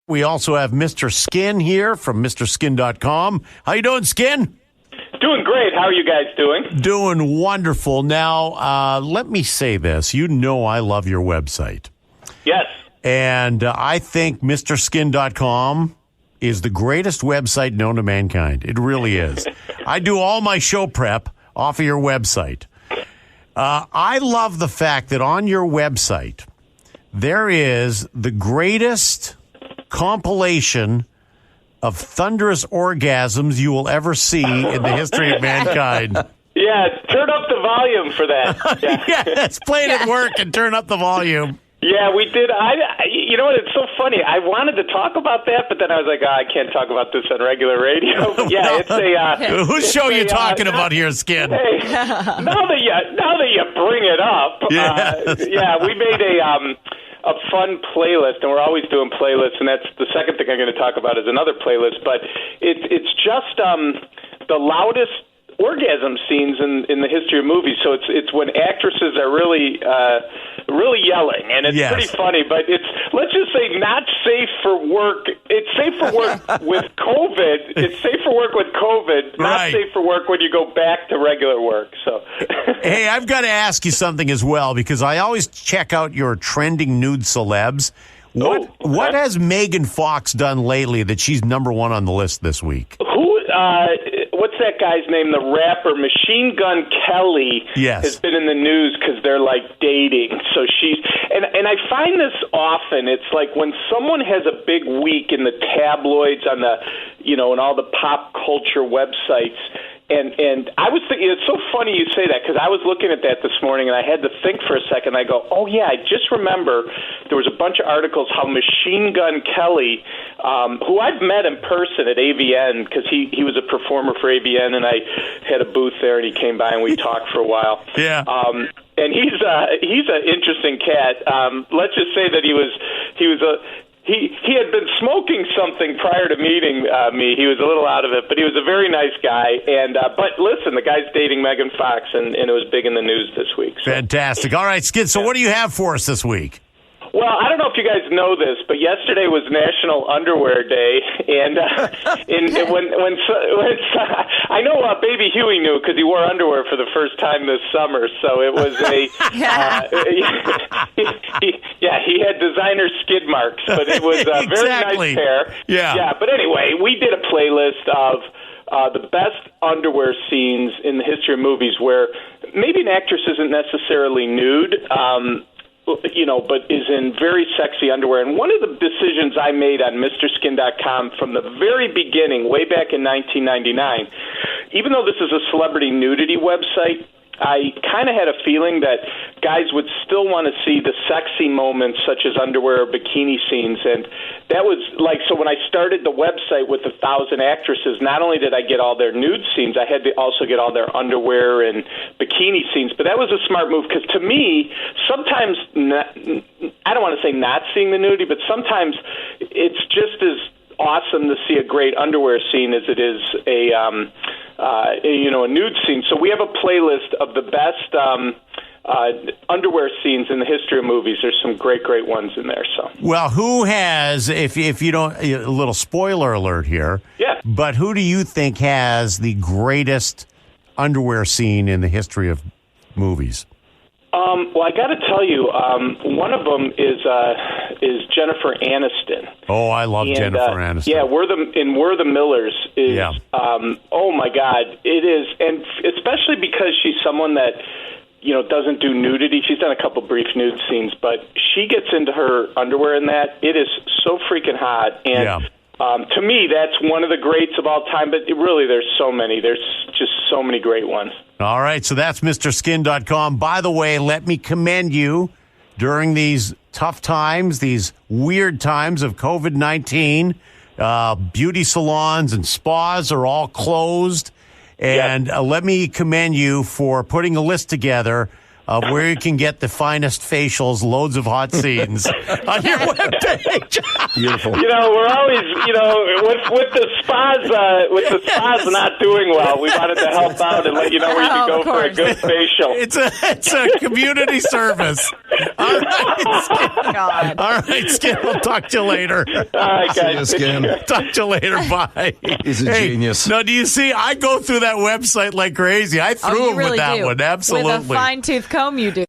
We also have Mr. Skin here from MrSkin.com. How you doing, Skin? Doing great. How are you guys doing? Doing wonderful. Now, let me say this. You know I love your website. Yes. And I think MrSkin.com is the greatest website known to mankind. It really is. I do all my show prep off of your website. I love the fact that on your website, there is the greatest compilation of thunderous orgasms you will ever see in the history of mankind. Yeah, turn up the volume for that. Yeah. Yes, play it at work and turn up the volume. Yeah, we did. You know what? It's so funny. I wanted to talk about that, but then I was like, I can't talk about this on regular radio. But yeah, it's a. Whose show are you talking about here, Skin? Hey, now that you bring it up, we made a fun playlist, and we're always doing playlists, and that's the second thing I'm going to talk about is another playlist. But it's just the loudest orgasm scenes in the history of movies. So it's when actresses are really yelling, and it's pretty funny. But it's, let's just say, not safe for work. It's safe for work with COVID. It's safe for work with COVID. Not safe for work when you go back to regular work. So hey, I've got to ask you something as well, because I always check out your trending nude celebs. What has Megan Fox done lately that she's number one on the list this week? What's that guy's name? The rapper Machine Gun Kelly has been in the news because they're like dating. So she's and I find this often. It's like when someone has a big week in the tabloids, on the and all the pop culture websites. And I was thinking, it's so funny you say that, because I was looking at that this morning, and I had to think for a second. I go, oh, yeah, I just remember there was a bunch of articles how Machine Gun Kelly, who I've met in person at AVN, because he was a performer for AVN, and I had a booth there, and he came by, and we talked for a while. Yeah. And he's an interesting cat. Let's just say that he had been smoking something prior to meeting me. He was a little out of it, but he was a very nice guy. And but listen, the guy's dating Megan Fox, and it was big in the news this week. So. Fantastic. All right, Skid, so what do you have for us this week? Well, I don't know if you guys know this, but yesterday was National Underwear Day, and when I know Baby Huey knew, because he wore underwear for the first time this summer. So it was he had designer skid marks, but it was a very nice pair. Yeah. But anyway, we did a playlist of the best underwear scenes in the history of movies, where maybe an actress isn't necessarily nude. But is in very sexy underwear. And one of the decisions I made on MrSkin.com from the very beginning, way back in 1999, even though this is a celebrity nudity website, I kind of had a feeling that guys would still want to see the sexy moments, such as underwear or bikini scenes. And that was like, so when I started the website with 1,000 actresses, not only did I get all their nude scenes, I had to also get all their underwear and bikini scenes. But that was a smart move, because to me, sometimes, I don't want to say not seeing the nudity, but sometimes it's just as awesome to see a great underwear scene as it is a nude scene. So we have a playlist of the best underwear scenes in the history of movies. There's some great ones in there. So, well, who has, if you don't, a little spoiler alert here. Yeah. But who do you think has the greatest underwear scene in the history of movies? Well, I got to tell you, one of them is Jennifer Aniston. Oh, I love Jennifer Aniston. Yeah, We're the Millers is. Yeah. Oh my God, it is, and especially because she's someone that doesn't do nudity. She's done a couple brief nude scenes, but she gets into her underwear in that. It is so freaking hot, and to me, that's one of the greats of all time. But really, there's so many. There's just so many great ones. All right, so that's MrSkin.com. By the way, let me commend you during these tough times, these weird times of COVID-19. Beauty salons and spas are all closed. And let me commend you for putting a list together of where you can get the finest facials, loads of hot scenes on your webpage. Beautiful. We're always, with the spas not doing well, we wanted to help out and let you know where you can go for a good facial. It's a community service. All right, All right, Skin. I'll talk to you later. All right, guys. See you, Skin. Talk to you later. Bye. He's a genius. No, do you see? I go through that website like crazy. I threw him with that one. Absolutely. With a fine-tooth comb, you do.